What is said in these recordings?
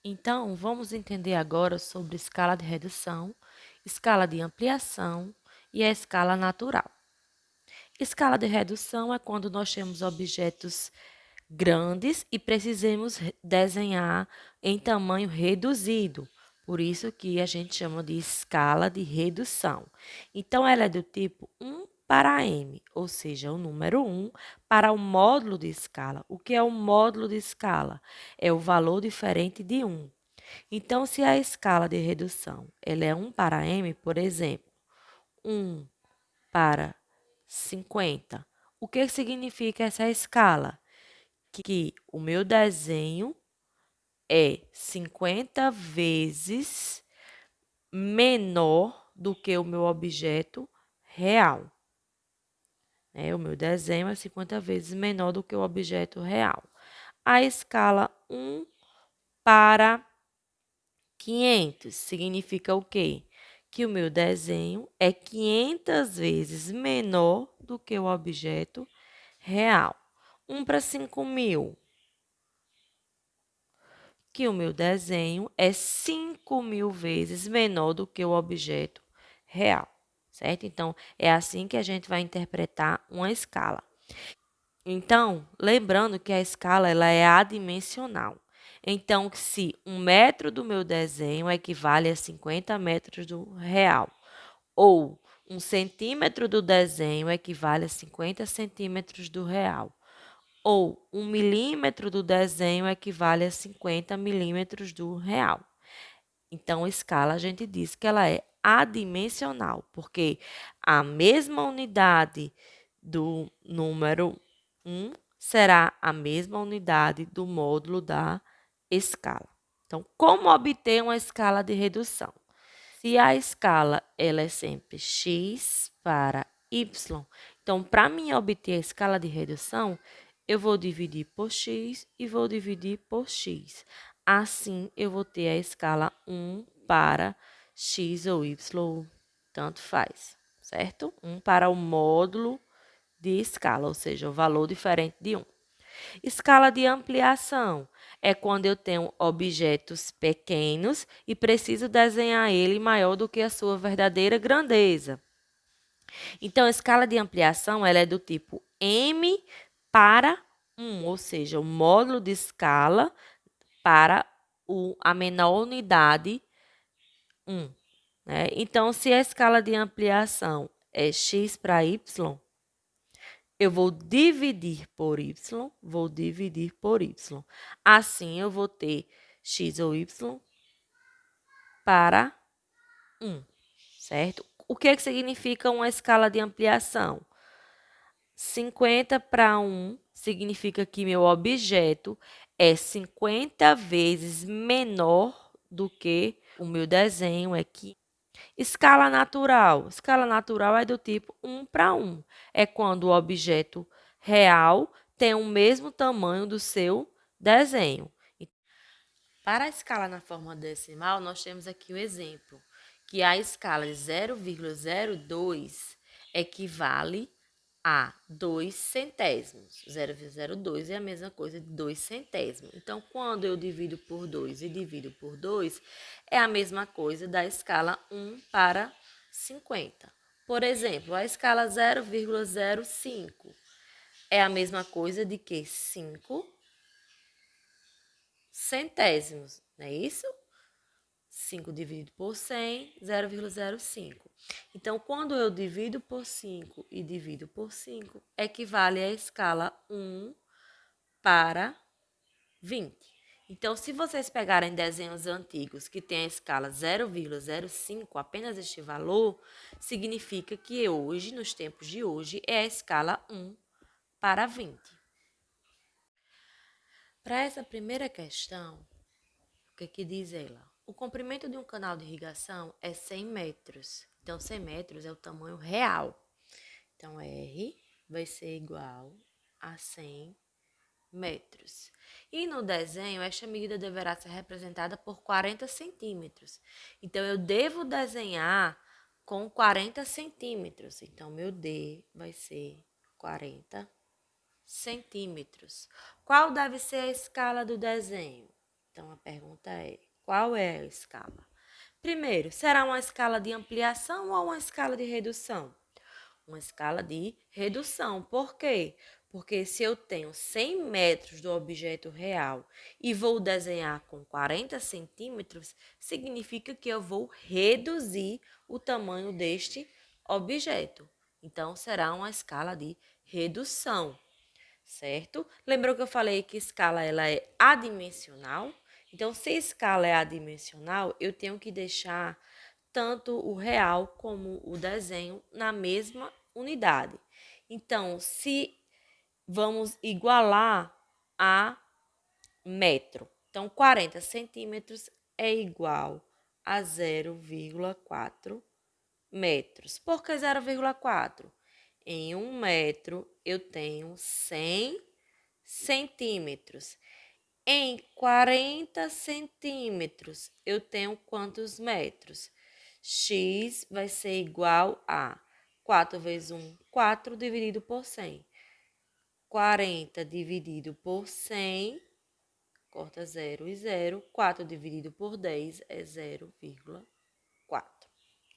Então, vamos entender agora sobre escala de redução, escala de ampliação e a escala natural. Escala de redução é quando nós temos objetos grandes e precisamos desenhar em tamanho reduzido. Por isso que a gente chama de escala de redução. Então, ela é do tipo 1 para m, ou seja, o número 1 para o módulo de escala. O que é o módulo de escala? É o valor diferente de 1. Então, se a escala de redução ela é 1 para m, por exemplo, 1 para 50, o que significa essa escala? Que o meu desenho é 50 vezes menor do que o meu objeto real. O meu desenho é 50 vezes menor do que o objeto real. A escala 1 para 500 significa o quê? Que o meu desenho é 500 vezes menor do que o objeto real. 1 para 5.000, que o meu desenho é 5.000 vezes menor do que o objeto real, certo? Então, é assim que a gente vai interpretar uma escala. Então, lembrando que a escala ela é adimensional. Então, se 1 metro do meu desenho equivale a 50 metros do real, ou 1 centímetro do desenho equivale a 50 centímetros do real, ou 1 milímetro do desenho equivale a 50 milímetros do real. Então, escala a gente diz que ela é adimensional, porque a mesma unidade do número 1 será a mesma unidade do módulo da escala. Então, como obter uma escala de redução? Se a escala ela é sempre x para y, então, para mim obter a escala de redução, eu vou dividir por x e vou dividir por x. Assim, eu vou ter a escala 1 para x ou y, tanto faz, certo? 1 para o módulo de escala, ou seja, o valor diferente de 1. Escala de ampliação é quando eu tenho objetos pequenos e preciso desenhar ele maior do que a sua verdadeira grandeza. Então, a escala de ampliação ela é do tipo m para 1, ou seja, o módulo de escala para a menor unidade 1. Então, se a escala de ampliação é x para y, eu vou dividir por y, vou dividir por y. Assim, eu vou ter x ou y para 1, certo? O que significa uma escala de ampliação? 50 para 1 significa que meu objeto é 50 vezes menor do que o meu desenho aqui. Escala natural. Escala natural é do tipo 1 para 1. É quando o objeto real tem o mesmo tamanho do seu desenho. Para a escala na forma decimal, nós temos aqui o exemplo, que a escala de 0,02 equivale a 2 centésimos. 0,02 é a mesma coisa de 2 centésimos. Então, quando eu divido por 2 e divido por 2, é a mesma coisa da escala 1 para 50. Por exemplo, a escala 0,05 é a mesma coisa de que 5 centésimos, não é isso? 5 dividido por 100, 0,05. Então, quando eu divido por 5 e divido por 5, equivale à escala 1 para 20. Então, se vocês pegarem desenhos antigos que têm a escala 0,05, apenas este valor, significa que hoje, nos tempos de hoje, é a escala 1 para 20. Para essa primeira questão, o que diz ela? O comprimento de um canal de irrigação é 100 metros. Então, 100 metros é o tamanho real. Então, R vai ser igual a 100 metros. E no desenho, esta medida deverá ser representada por 40 centímetros. Então, eu devo desenhar com 40 centímetros. Então, meu D vai ser 40 centímetros. Qual deve ser a escala do desenho? Então, a pergunta é, qual é a escala? Primeiro, será uma escala de ampliação ou uma escala de redução? Uma escala de redução. Por quê? Porque se eu tenho 100 metros do objeto real e vou desenhar com 40 centímetros, significa que eu vou reduzir o tamanho deste objeto. Então, será uma escala de redução, certo? Lembrou que eu falei que escala ela é adimensional? Então, se a escala é adimensional, eu tenho que deixar tanto o real como o desenho na mesma unidade. Então, se vamos igualar a metro. Então, 40 centímetros é igual a 0,4 metros. Por que 0,4? Em 1 metro, eu tenho 100 centímetros. Em 40 centímetros, eu tenho quantos metros? X vai ser igual a 4 vezes 1, 4 dividido por 100. 40 dividido por 100, corta 0 e 0. 4 dividido por 10 é 0,4.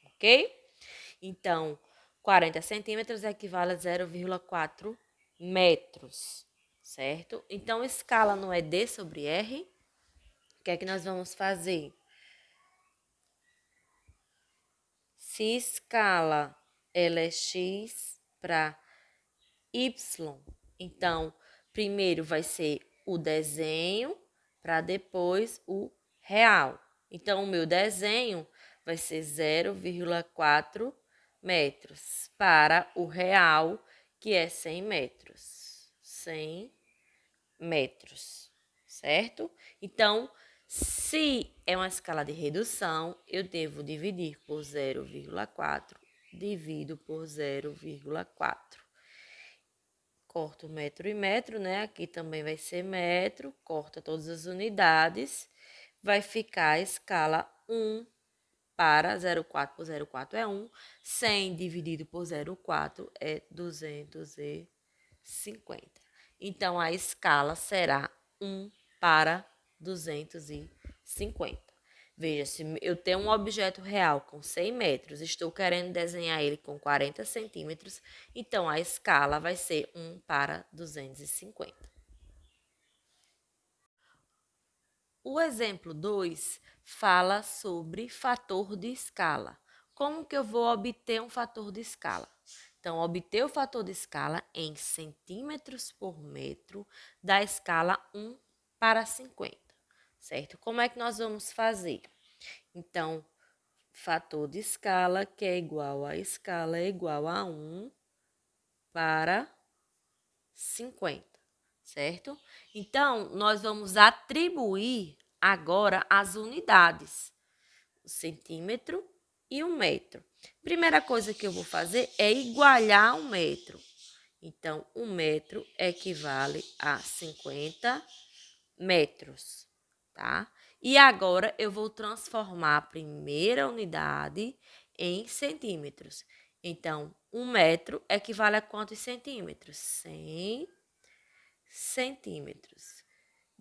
Ok? Então, 40 centímetros equivale a 0,4 metros, certo? Então, escala não é D sobre R. O que é que nós vamos fazer? Se escala ela é x para y, então, primeiro vai ser o desenho para depois o real. Então, o meu desenho vai ser 0,4 metros para o real, que é 100 metros. 100 metros, certo? Então, se é uma escala de redução, eu devo dividir por 0,4, divido por 0,4. Corto metro e metro, né? Aqui também vai ser metro, corta todas as unidades, vai ficar a escala 1 para 0,4 por 0,4 é 1, 100 dividido por 0,4 é 250. Então, a escala será 1 para 250. Veja, se eu tenho um objeto real com 100 metros, estou querendo desenhar ele com 40 centímetros, então a escala vai ser 1 para 250. O exemplo 2 fala sobre fator de escala. Como que eu vou obter um fator de escala? Então, obter o fator de escala em centímetros por metro da escala 1 para 50, certo? Como é que nós vamos fazer? Então, fator de escala, que é igual a escala, é igual a 1 para 50, certo? Então, nós vamos atribuir agora as unidades, o centímetro e o metro. Primeira coisa que eu vou fazer é igualar um metro. Então, 1 metro equivale a 50 metros, tá? E agora eu vou transformar a primeira unidade em centímetros. Então, 1 metro equivale a quantos centímetros? 100 centímetros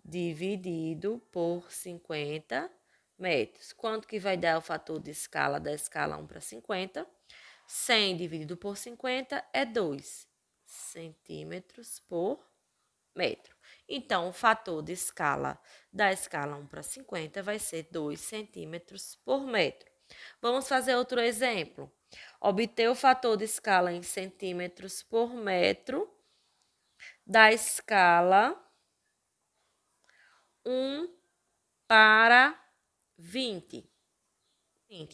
dividido por 50 metros. Quanto que vai dar o fator de escala da escala 1 para 50? 100 dividido por 50 é 2 centímetros por metro. Então, o fator de escala da escala 1 para 50 vai ser 2 centímetros por metro. Vamos fazer outro exemplo. Obter o fator de escala em centímetros por metro da escala 1 para 20.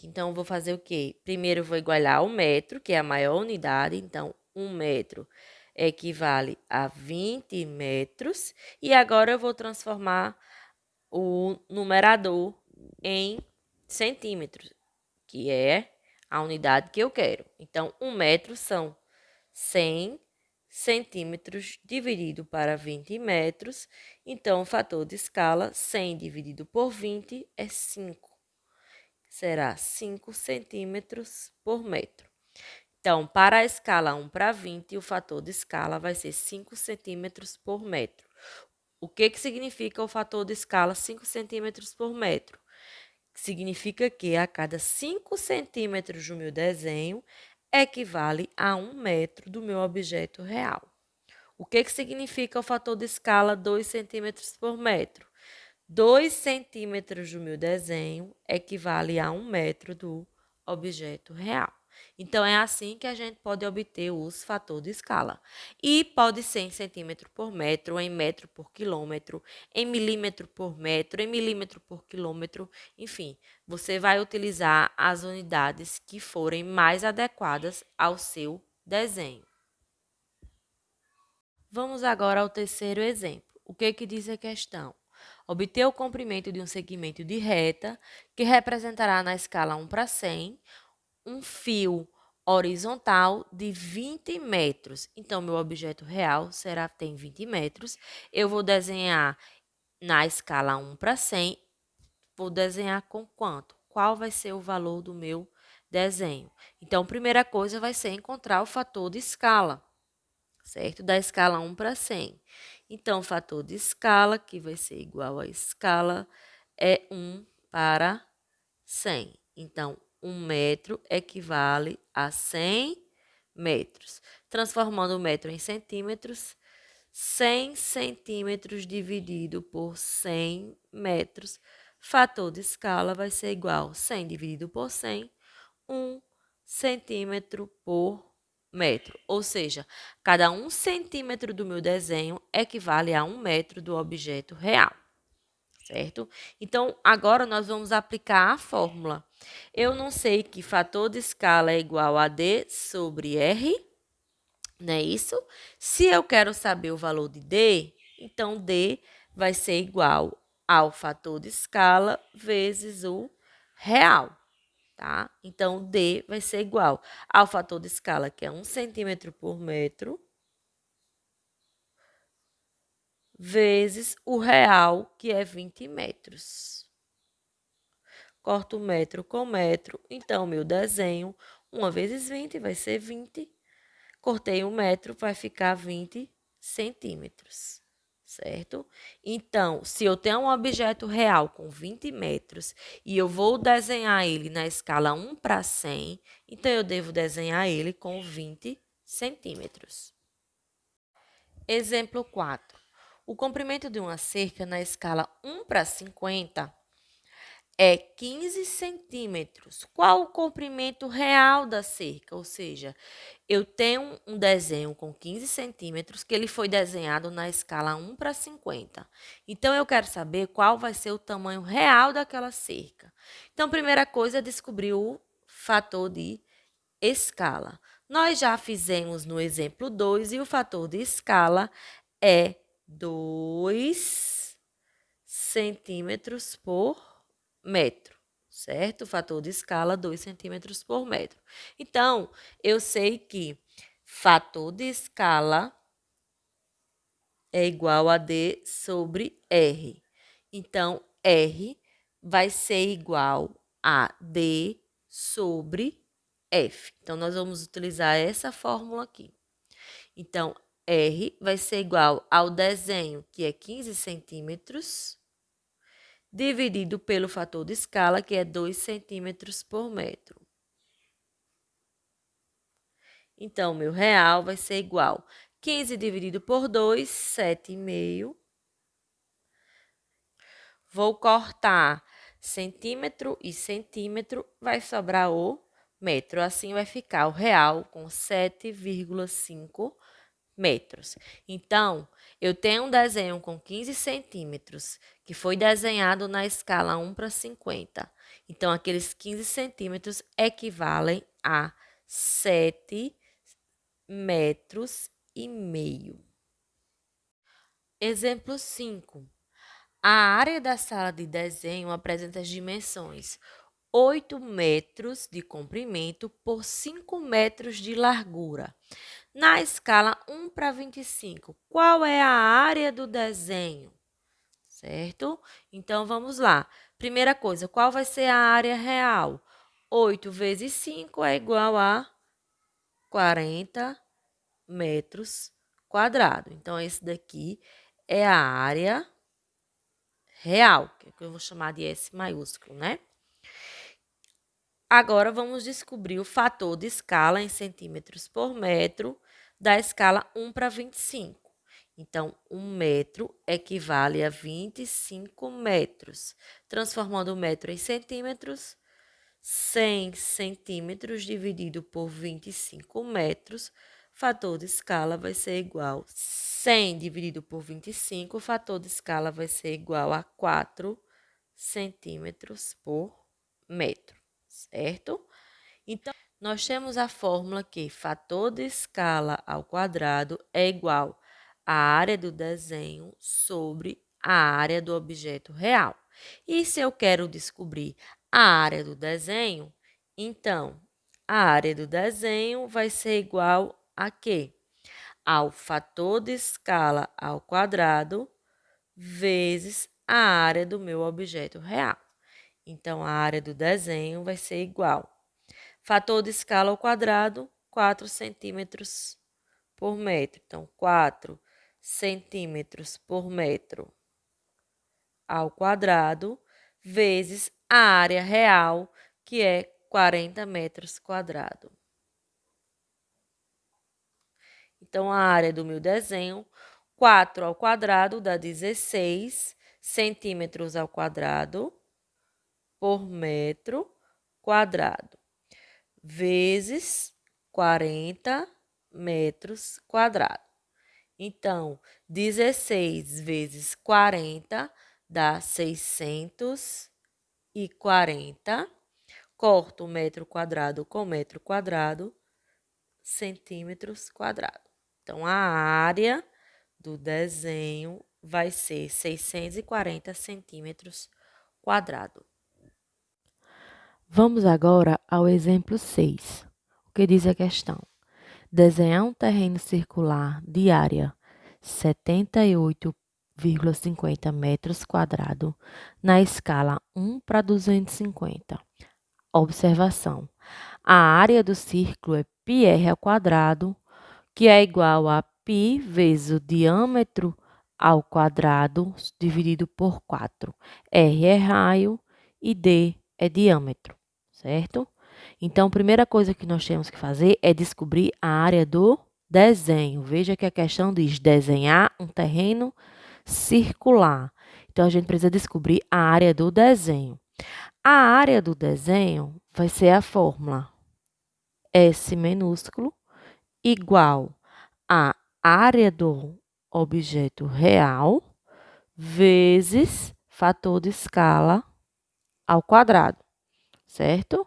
Então, vou fazer o quê? Primeiro, vou igualar o metro, que é a maior unidade. Então, 1 metro equivale a 20 metros. E agora, eu vou transformar o numerador em centímetros, que é a unidade que eu quero. Então, 1 metro são 100 centímetros dividido para 20 metros. Então, o fator de escala 100 dividido por 20 é 5. Será 5 centímetros por metro. Então, para a escala 1 para 20, o fator de escala vai ser 5 centímetros por metro. O que significa o fator de escala 5 centímetros por metro? Significa que a cada 5 centímetros do meu desenho equivale a 1 metro do meu objeto real. O que significa o fator de escala 2 centímetros por metro? 2 centímetros do meu desenho equivale a 1 metro do objeto real. Então, é assim que a gente pode obter os fatores de escala. E pode ser em centímetro por metro, em metro por quilômetro, em milímetro por metro, em milímetro por quilômetro, enfim, você vai utilizar as unidades que forem mais adequadas ao seu desenho. Vamos agora ao terceiro exemplo. O que diz a questão? Obter o comprimento de um segmento de reta, que representará na escala 1 para 100, um fio horizontal de 20 metros. Então, meu objeto real tem 20 metros. Eu vou desenhar na escala 1 para 100. Vou desenhar com quanto? Qual vai ser o valor do meu desenho? Então, a primeira coisa vai ser encontrar o fator de escala, certo? Da escala 1 para 100. Então, o fator de escala, que vai ser igual a escala, é 1 para 100. Então, 1 metro equivale a 100 metros. Transformando o metro em centímetros, 100 centímetros dividido por 100 metros. Fator de escala vai ser igual a 100 dividido por 100, 1 centímetro por metro. Ou seja, cada 1 centímetro do meu desenho equivale a 1 metro do objeto real, certo? Então, agora nós vamos aplicar a fórmula. Eu não sei que fator de escala é igual a D sobre R, não é isso? Se eu quero saber o valor de D, então D vai ser igual ao fator de escala vezes o real, tá? Então, D vai ser igual ao fator de escala, que é 1 centímetro por metro, vezes o real, que é 20 metros. Corto metro com metro, então, meu desenho, 1 vezes 20 vai ser 20. Cortei 1 metro, vai ficar 20 centímetros, certo? Então, se eu tenho um objeto real com 20 metros e eu vou desenhar ele na escala 1 para 100, então eu devo desenhar ele com 20 centímetros. Exemplo 4. O comprimento de uma cerca na escala 1 para 50 é 15 centímetros. Qual o comprimento real da cerca? Ou seja, eu tenho um desenho com 15 centímetros que ele foi desenhado na escala 1 para 50. Então, eu quero saber qual vai ser o tamanho real daquela cerca. Então, a primeira coisa é descobrir o fator de escala. Nós já fizemos no exemplo 2 e o fator de escala é 2 centímetros por metro, certo? O fator de escala, 2 centímetros por metro. Então, eu sei que fator de escala é igual a D sobre R. Então, R vai ser igual a D sobre F. Então, nós vamos utilizar essa fórmula aqui. Então, R vai ser igual ao desenho, que é 15 centímetros, dividido pelo fator de escala, que é 2 centímetros por metro. Então, meu real vai ser igual 15 dividido por 2, 7,5. Vou cortar centímetro e centímetro, vai sobrar o metro. Assim, vai ficar o real com 7,5 metros. Então, eu tenho um desenho com 15 centímetros, que foi desenhado na escala 1 para 50. Então, aqueles 15 centímetros equivalem a 7 metros e meio. Exemplo 5. A área da sala de desenho apresenta as dimensões 8 metros de comprimento por 5 metros de largura. Na escala 1 para 25, qual é a área do desenho? Certo? Então, vamos lá. Primeira coisa, qual vai ser a área real? 8 vezes 5 é igual a 40 metros quadrados. Então, esse daqui é a área real, que eu vou chamar de S maiúsculo, né? Agora, vamos descobrir o fator de escala em centímetros por metro da escala 1 para 25. Então, 1 metro equivale a 25 metros. Transformando o metro em centímetros, 100 centímetros dividido por 25 metros, fator de escala vai ser igual a 100 dividido por 25, o fator de escala vai ser igual a 4 centímetros por metro, certo? Então, nós temos a fórmula que fator de escala ao quadrado é igual à área do desenho sobre a área do objeto real. E se eu quero descobrir a área do desenho, então, a área do desenho vai ser igual a quê? Ao fator de escala ao quadrado vezes a área do meu objeto real. Então, a área do desenho vai ser igual. Fator de escala ao quadrado, 4 centímetros por metro. Então, 4 centímetros por metro ao quadrado, vezes a área real, que é 40 metros quadrados. Então, a área do meu desenho, 4 ao quadrado dá 16 centímetros ao quadrado por metro quadrado, vezes 40 metros quadrados. Então, 16 vezes 40 dá 640. Corto metro quadrado com metro quadrado, centímetros quadrados. Então, a área do desenho vai ser 640 centímetros quadrados. Vamos agora ao exemplo 6. O que diz a questão? Desenhar um terreno circular de área 78,50 metros quadrados na escala 1 para 250. Observação. A área do círculo é πr ao quadrado, que é igual a π vezes o diâmetro ao quadrado dividido por 4. R é raio e D é diâmetro, certo? Então, a primeira coisa que nós temos que fazer é descobrir a área do desenho. Veja que a questão diz desenhar um terreno circular. Então, a gente precisa descobrir a área do desenho. A área do desenho vai ser a fórmula S minúsculo igual a área do objeto real vezes fator de escala ao quadrado, certo?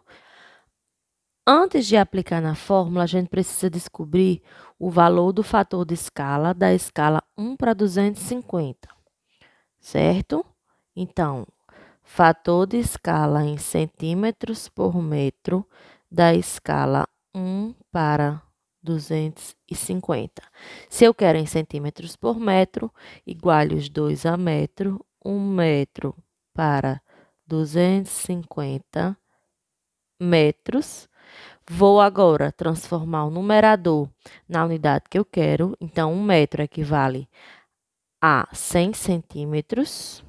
Antes de aplicar na fórmula, a gente precisa descobrir o valor do fator de escala da escala 1 para 250, certo? Então, fator de escala em centímetros por metro da escala 1 para 250. Se eu quero em centímetros por metro, iguale os 2 a metro, 1 metro para 250 metros. Vou agora transformar o numerador na unidade que eu quero. Então, 1 metro equivale a 100 centímetros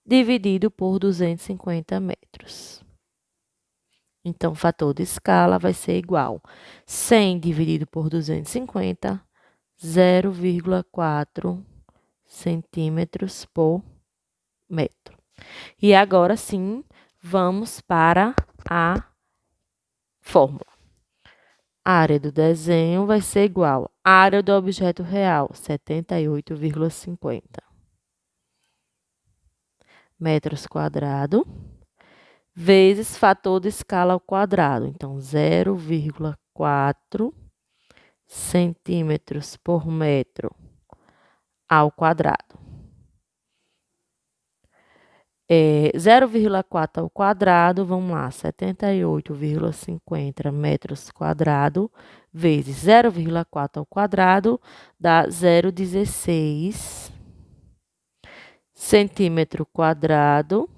dividido por 250 metros. Então, o fator de escala vai ser igual a 100 dividido por 250, 0,4 centímetros por metro. E agora sim, vamos para a fórmula. A área do desenho vai ser igual à área do objeto real, 78,50 metros quadrados, vezes fator de escala ao quadrado. Então, 0,4 centímetros por metro ao quadrado. 0,4 ao quadrado, vamos lá, 78,50 metros quadrados, vezes 0,4 ao quadrado, dá 0,16 centímetro quadrado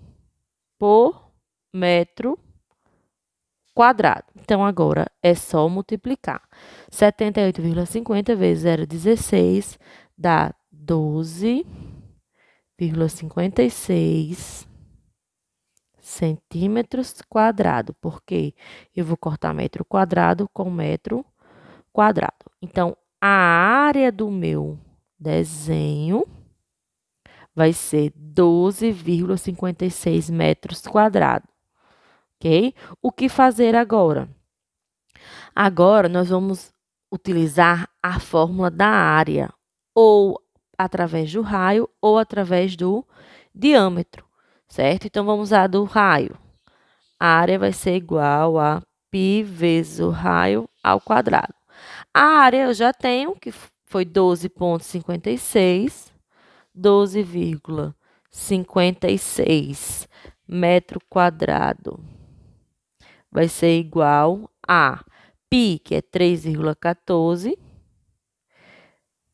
por metro quadrado. Então, agora é só multiplicar. 78,50 vezes 0,16 dá 12,56 centímetros quadrados, porque eu vou cortar metro quadrado com metro quadrado. Então, a área do meu desenho vai ser 12,56 metros quadrados, ok? O que fazer agora? Agora, nós vamos utilizar a fórmula da área, ou através do raio, ou através do diâmetro, certo? Então, vamos usar do raio. A área vai ser igual a π vezes o raio ao quadrado. A área eu já tenho, que foi 12,56, 12,56 metro quadrado vai ser igual a π, que é 3,14,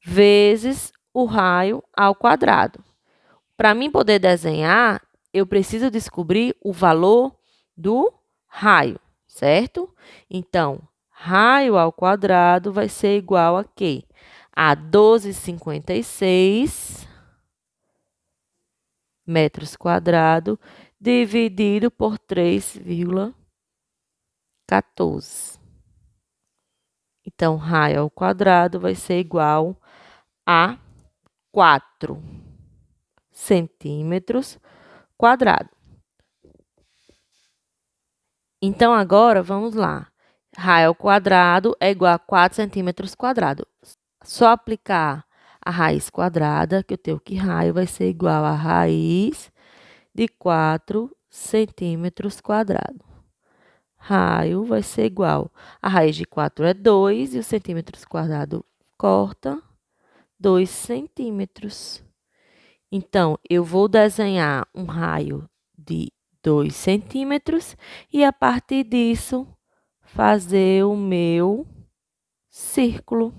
vezes o raio ao quadrado. Para mim poder desenhar, eu preciso descobrir o valor do raio, certo? Então, raio ao quadrado vai ser igual a quê? A 12,56 metros quadrados dividido por 3,14. Então, raio ao quadrado vai ser igual a 4 centímetros quadrados. Então, agora, vamos lá. Raio ao quadrado é igual a 4 centímetros quadrados. Só aplicar a raiz quadrada, que eu tenho que raio vai ser igual a raiz de 4 centímetros quadrados. Raio vai ser igual. A raiz de 4 é 2 e os centímetros quadrados corta 2 centímetros. Então, eu vou desenhar um raio de 2 centímetros e, a partir disso, fazer o meu círculo.